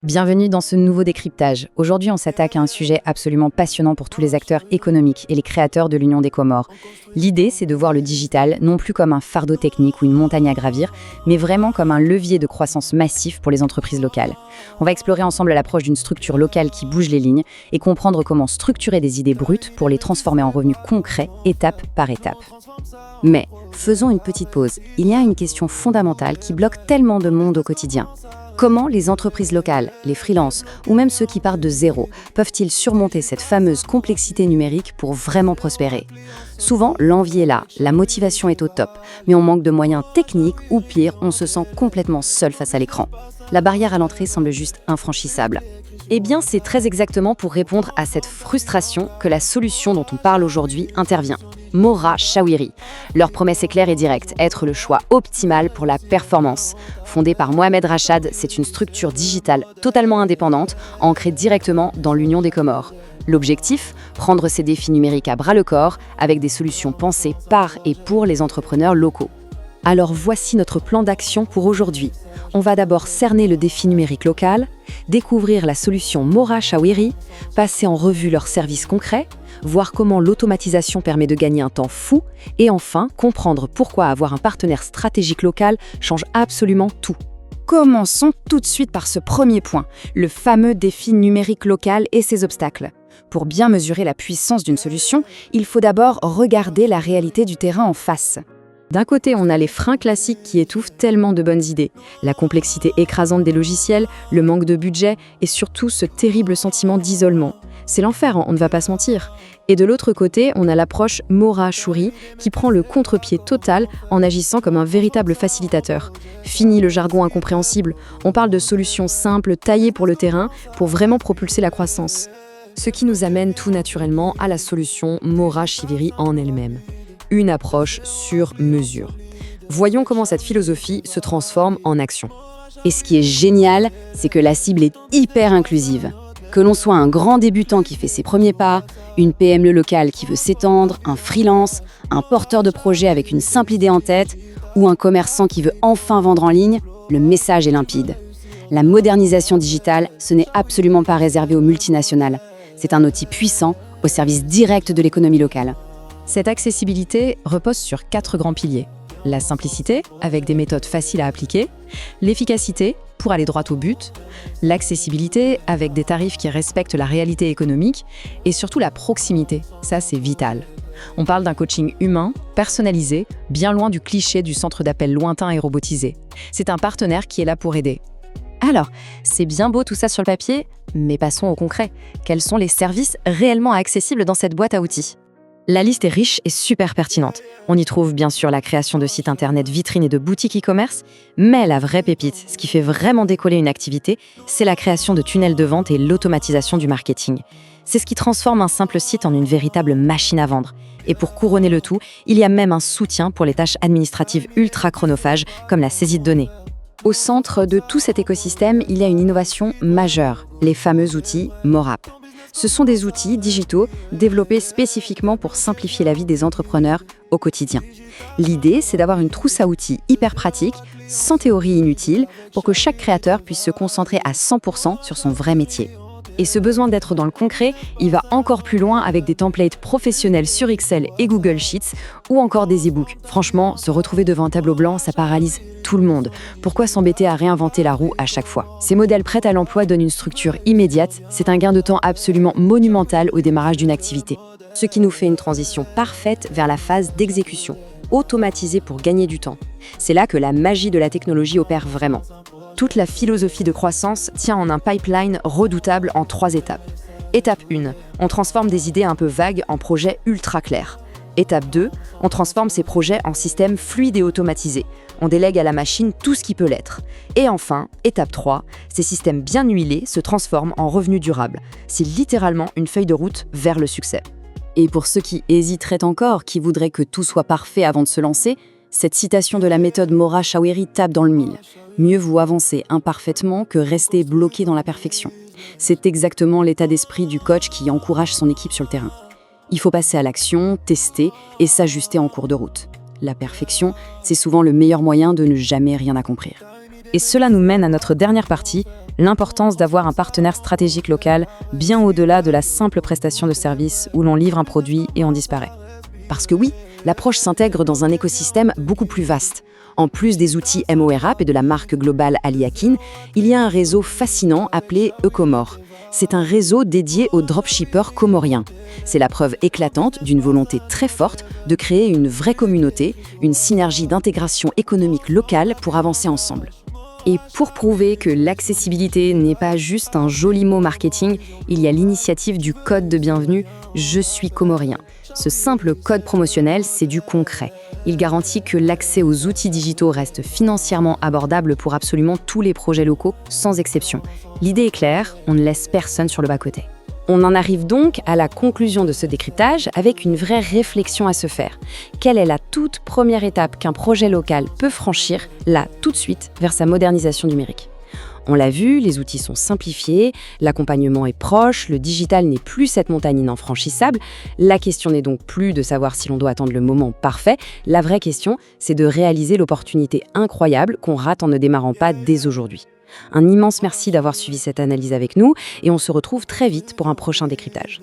Bienvenue dans ce nouveau décryptage. Aujourd'hui, on s'attaque à un sujet absolument passionnant pour tous les acteurs économiques et les créateurs de l'Union des Comores. L'idée, c'est de voir le digital non plus comme un fardeau technique ou une montagne à gravir, mais vraiment comme un levier de croissance massif pour les entreprises locales. On va explorer ensemble l'approche d'une structure locale qui bouge les lignes et comprendre comment structurer des idées brutes pour les transformer en revenus concrets, étape par étape. Mais faisons une petite pause. Il y a une question fondamentale qui bloque tellement de monde au quotidien. Comment les entreprises locales, les freelances ou même ceux qui partent de zéro peuvent-ils surmonter cette fameuse complexité numérique pour vraiment prospérer ? Souvent, l'envie est là, la motivation est au top, mais on manque de moyens techniques ou pire, on se sent complètement seul face à l'écran. La barrière à l'entrée semble juste infranchissable. Eh bien, c'est très exactement pour répondre à cette frustration que la solution dont on parle aujourd'hui intervient. Mora Choueiri. Leur promesse est claire et directe, être le choix optimal pour la performance. Fondée par Mohamed Rachad, c'est une structure digitale totalement indépendante, ancrée directement dans l'Union des Comores. L'objectif, prendre ces défis numériques à bras-le-corps avec des solutions pensées par et pour les entrepreneurs locaux. Alors voici notre plan d'action pour aujourd'hui. On va d'abord cerner le défi numérique local, découvrir la solution Mora Choueiri, passer en revue leurs services concrets, voir comment l'automatisation permet de gagner un temps fou et enfin comprendre pourquoi avoir un partenaire stratégique local change absolument tout. Commençons tout de suite par ce premier point, le fameux défi numérique local et ses obstacles. Pour bien mesurer la puissance d'une solution, il faut d'abord regarder la réalité du terrain en face. D'un côté, on a les freins classiques qui étouffent tellement de bonnes idées. La complexité écrasante des logiciels, le manque de budget et surtout ce terrible sentiment d'isolement. C'est l'enfer, on ne va pas se mentir. Et de l'autre côté, on a l'approche Mora Choueiri qui prend le contre-pied total en agissant comme un véritable facilitateur. Fini le jargon incompréhensible, on parle de solutions simples, taillées pour le terrain, pour vraiment propulser la croissance. Ce qui nous amène tout naturellement à la solution Mora Choueiri en elle-même. Une approche sur mesure. Voyons comment cette philosophie se transforme en action. Et ce qui est génial, c'est que la cible est hyper inclusive. Que l'on soit un grand débutant qui fait ses premiers pas, une PME locale qui veut s'étendre, un freelance, un porteur de projet avec une simple idée en tête, ou un commerçant qui veut enfin vendre en ligne, le message est limpide. La modernisation digitale, ce n'est absolument pas réservé aux multinationales. C'est un outil puissant au service direct de l'économie locale. Cette accessibilité repose sur 4 grands piliers. La simplicité, avec des méthodes faciles à appliquer, l'efficacité, pour aller droit au but, l'accessibilité, avec des tarifs qui respectent la réalité économique, et surtout la proximité, ça c'est vital. On parle d'un coaching humain, personnalisé, bien loin du cliché du centre d'appel lointain et robotisé. C'est un partenaire qui est là pour aider. Alors, c'est bien beau tout ça sur le papier, mais passons au concret. Quels sont les services réellement accessibles dans cette boîte à outils ? La liste est riche et super pertinente. On y trouve bien sûr la création de sites internet vitrines et de boutiques e-commerce, mais la vraie pépite, ce qui fait vraiment décoller une activité, c'est la création de tunnels de vente et l'automatisation du marketing. C'est ce qui transforme un simple site en une véritable machine à vendre. Et pour couronner le tout, il y a même un soutien pour les tâches administratives ultra chronophages, comme la saisie de données. Au centre de tout cet écosystème, il y a une innovation majeure, les fameux outils MoRaP. Ce sont des outils digitaux développés spécifiquement pour simplifier la vie des entrepreneurs au quotidien. L'idée, c'est d'avoir une trousse à outils hyper pratique, sans théorie inutile, pour que chaque créateur puisse se concentrer à 100% sur son vrai métier. Et ce besoin d'être dans le concret, il va encore plus loin avec des templates professionnels sur Excel et Google Sheets ou encore des e-books. Franchement, se retrouver devant un tableau blanc, ça paralyse tout le monde. Pourquoi s'embêter à réinventer la roue à chaque fois ? Ces modèles prêts à l'emploi donnent une structure immédiate. C'est un gain de temps absolument monumental au démarrage d'une activité. Ce qui nous fait une transition parfaite vers la phase d'exécution, automatisée pour gagner du temps. C'est là que la magie de la technologie opère vraiment. Toute la philosophie de croissance tient en un pipeline redoutable en 3 étapes. Étape 1, on transforme des idées un peu vagues en projets ultra clairs. Étape 2, on transforme ces projets en systèmes fluides et automatisés. On délègue à la machine tout ce qui peut l'être. Et enfin, étape 3, ces systèmes bien huilés se transforment en revenus durables. C'est littéralement une feuille de route vers le succès. Et pour ceux qui hésiteraient encore, qui voudraient que tout soit parfait avant de se lancer, cette citation de la méthode Mora Choueiri tape dans le mille. Mieux vaut avancer imparfaitement que rester bloqué dans la perfection. C'est exactement l'état d'esprit du coach qui encourage son équipe sur le terrain. Il faut passer à l'action, tester et s'ajuster en cours de route. La perfection, c'est souvent le meilleur moyen de ne jamais rien accomplir. Et cela nous mène à notre dernière partie, l'importance d'avoir un partenaire stratégique local bien au-delà de la simple prestation de service où l'on livre un produit et on disparaît. Parce que oui, l'approche s'intègre dans un écosystème beaucoup plus vaste. En plus des outils MORAP et de la marque globale Aliakin, il y a un réseau fascinant appelé Ecomore. C'est un réseau dédié aux dropshippers comoriens. C'est la preuve éclatante d'une volonté très forte de créer une vraie communauté, une synergie d'intégration économique locale pour avancer ensemble. Et pour prouver que l'accessibilité n'est pas juste un joli mot marketing, il y a l'initiative du code de bienvenue « Je suis comorien ». Ce simple code promotionnel, c'est du concret. Il garantit que l'accès aux outils digitaux reste financièrement abordable pour absolument tous les projets locaux, sans exception. L'idée est claire, on ne laisse personne sur le bas-côté. On en arrive donc à la conclusion de ce décryptage avec une vraie réflexion à se faire. Quelle est la toute première étape qu'un projet local peut franchir, là, tout de suite, vers sa modernisation numérique ? On l'a vu, les outils sont simplifiés, l'accompagnement est proche, le digital n'est plus cette montagne inenfranchissable. La question n'est donc plus de savoir si l'on doit attendre le moment parfait. La vraie question, c'est de réaliser l'opportunité incroyable qu'on rate en ne démarrant pas dès aujourd'hui. Un immense merci d'avoir suivi cette analyse avec nous et on se retrouve très vite pour un prochain décryptage.